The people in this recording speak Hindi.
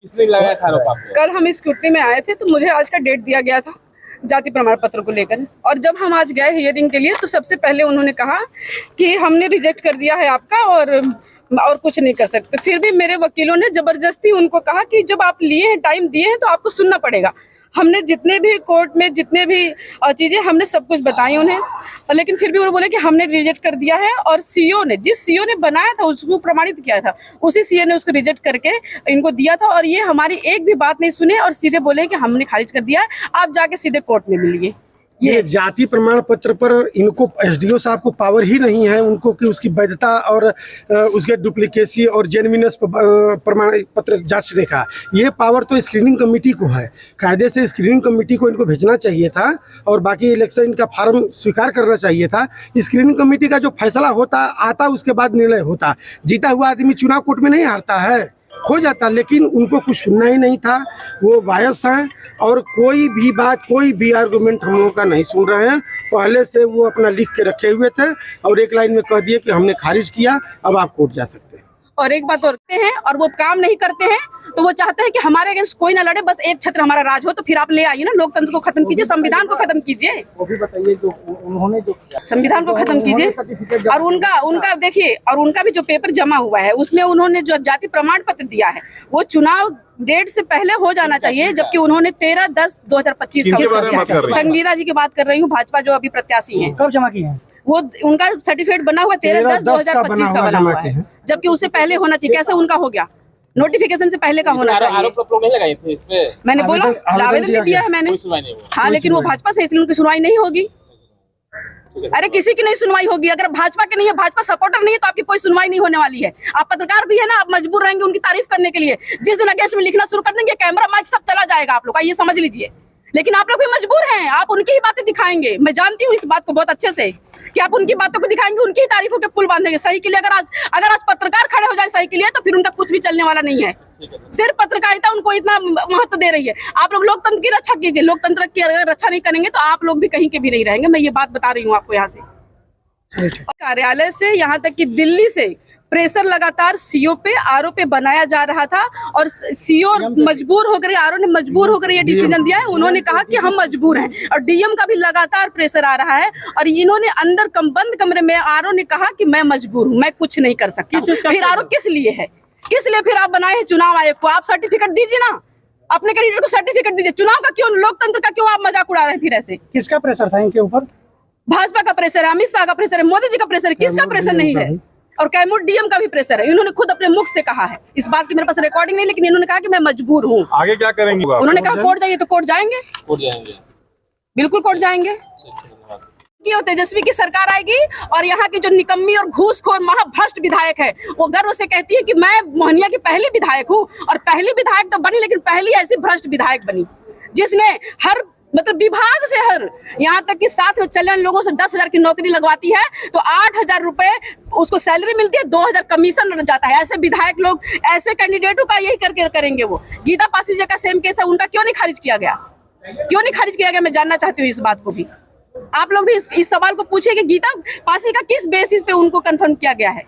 किसने लगाया था आरोप आपको? कल हम स्कूटी में आए थे तो मुझे आज का डेट दिया गया था जाति प्रमाण पत्र को लेकर, और जब हम आज गए हियरिंग के लिए तो सबसे पहले उन्होंने कहा कि हमने रिजेक्ट कर दिया है आपका और कुछ नहीं कर सकते। फिर भी मेरे वकीलों ने जबरदस्ती उनको कहा कि जब आप लिए हैं, टाइम दिए हैं, तो आपको सुनना पड़ेगा। हमने जितने भी कोर्ट में जितने भी चीज़ें हमने सब कुछ बताई उन्हें, लेकिन फिर भी उन्होंने बोले कि हमने रिजेक्ट कर दिया है। और सीओ ने, जिस सीओ ने बनाया था उसको प्रमाणित किया था, उसी सीओ ने उसको रिजेक्ट करके इनको दिया था। और ये हमारी एक भी बात नहीं सुने और सीधे बोले कि हमने खारिज कर दिया है, आप जाके सीधे कोर्ट में मिलिए। ये जाति प्रमाण पत्र पर इनको एसडीओ साहब को पावर ही नहीं है उनको कि उसकी वैधता और उसके डुप्लीकेसी और जेन्युइननेस प्रमाण पत्र जांचने का। ये पावर तो स्क्रीनिंग कमेटी को है। कायदे से स्क्रीनिंग कमेटी को इनको भेजना चाहिए था और बाकी इलेक्शन का फॉर्म स्वीकार करना चाहिए था। स्क्रीनिंग कमेटी का जो फैसला होता आता उसके बाद निर्णय होता। जीता हुआ आदमी चुनाव कोर्ट में नहीं हारता है, हो जाता, लेकिन उनको कुछ सुनना ही नहीं था। वो बायस हैं और कोई भी बात, कोई भी आर्गुमेंट हम लोगों का नहीं सुन रहे हैं। पहले से वो अपना लिख के रखे हुए थे और एक लाइन में कह दिए कि हमने खारिज किया, अब आप कोर्ट जा सकते हैं। और एक बात और करते हैं और वो काम नहीं करते हैं, तो वो चाहते हैं कि हमारे अगेंस्ट कोई ना लड़े, बस एक छत्र हमारा राज हो। तो फिर आप ले आइए ना, लोकतंत्र को खत्म कीजिए, संविधान को खत्म कीजिए। वो भी बताइए जो उन्होंने जो संविधान को खत्म कीजिए। और उनका देखिए, और उनका भी जो पेपर जमा हुआ है उसमें उन्होंने जो जाति प्रमाण पत्र दिया है वो चुनाव डेट से पहले हो जाना चाहिए, जबकि उन्होंने 13/10/2025 का संगीता जी की बात कर रही हूँ, भाजपा जो अभी प्रत्याशी हैं। कब जमा किए हैं? वो उनका सर्टिफिकेट बना हुआ 13/10/2025 का बना हुआ है, जबकि उससे पहले होना चाहिए। कैसे उनका हो गया? नोटिफिकेशन से पहले का होना चाहिए। आरोप प्रत्यारोप नहीं लगाए थे इसपे? मैंने बोला आवेदन भी दिया है मैंने, हाँ, लेकिन वो भाजपा से, इसलिए उनकी सुनवाई नहीं होगी। अरे किसी की नहीं सुनवाई होगी। अगर भाजपा के नहीं है, भाजपा सपोर्टर नहीं है, तो आपकी कोई सुनवाई नहीं होने वाली है। आप पत्रकार भी है ना, आप मजबूर रहेंगे उनकी तारीफ करने के लिए। जिस दिन अगेंस्ट में लिखना शुरू कर देंगे, कैमरा माइक सब चला जाएगा आप लोग का, ये समझ लीजिए। लेकिन आप लोग भी मजबूर हैं, आप उनकी ही बातें दिखाएंगे। मैं जानती हूँ इस बात को बहुत अच्छे से कि आप उनकी बातों को दिखाएंगे, उनकी ही तारीफों के पुल बांधेंगे। सही के लिए अगर आज पत्रकार खड़े हो जाए सही के लिए, तो फिर उनका कुछ भी चलने वाला नहीं है। सिर्फ पत्रकारिता उनको इतना महत्व दे रही है। आप लोग लोकतंत्र की रक्षा कीजिए। लोकतंत्र की अगर रक्षा नहीं करेंगे तो आप लोग भी कहीं के भी नहीं रहेंगे। मैं ये बात बता रही हूँ आपको यहाँ से, कार्यालय से यहाँ तक कि दिल्ली से प्रेशर लगातार सीओ पे, आरओ पे बनाया जा रहा था। और सीओ मजबूर होकर, आरओ ने मजबूर होकर ये डिसीजन दिया है। उन्होंने कहा कि हम मजबूर हैं, और डीएम का भी लगातार प्रेशर आ रहा है। और इन्होंने अंदर बंद कमरे में आरओ ने कहा कि मैं मजबूर हूँ, मैं कुछ नहीं कर सकता। फिर आरओ किस लिए है? किस लिए फिर आप बनाए हैं चुनाव आयोग को? आप सर्टिफिकेट दीजिए ना, अपने कैंडिडेट को सर्टिफिकेट दीजिए। चुनाव का क्यों, लोकतंत्र का क्यों आप मजाक उड़ा रहे हैं? फिर ऐसे किसका प्रेशर था इनके ऊपर? भाजपा का प्रेशर है, अमित शाह का प्रेशर है, मोदी जी का प्रेशर है। किसका प्रेशर नहीं है? और कैमूर डीएम का भी प्रेशर है। इन्होंने खुद अपने मुख से कहा है, इस बात की मेरे पास रिकॉर्डिंग नहीं, लेकिन इन्होंने कहा कि मैं मजबूर हूँ। आगे क्या करेंगे? उन्होंने कहा कोर्ट जाइए, तो कोर्ट जाएंगे, बिल्कुल कोर्ट जाएंगे। तेजस्वी की सरकार आएगी और यहाँ की जो निकम्मी और घूसखोर महाभ्रष्ट विधायक है, वो गर्व से कहती है कि मैं मोहनिया की पहली विधायक हूँ। और पहली विधायक तो बनी, लेकिन पहली ऐसी भ्रष्ट विधायक बनी जिसने हर विभाग से, हर यहाँ तक कि साथ में चलने वाले लोगों से 10,000 की नौकरी लगवाती है, तो 8,000 रुपए उसको सैलरी मिलती है, 2,000 कमीशन जाता है। ऐसे विधायक लोग, ऐसे कैंडिडेटों का यही करके करेंगे। वो गीता पासी जी का सेम केस है, उनका क्यों नहीं खारिज किया गया? क्यों नहीं खारिज किया गया? मैं जानना चाहती हूँ इस बात को भी। आप लोग भी इस सवाल को पूछिए कि गीता पासी का किस बेसिस पे उनको कंफर्म किया गया है।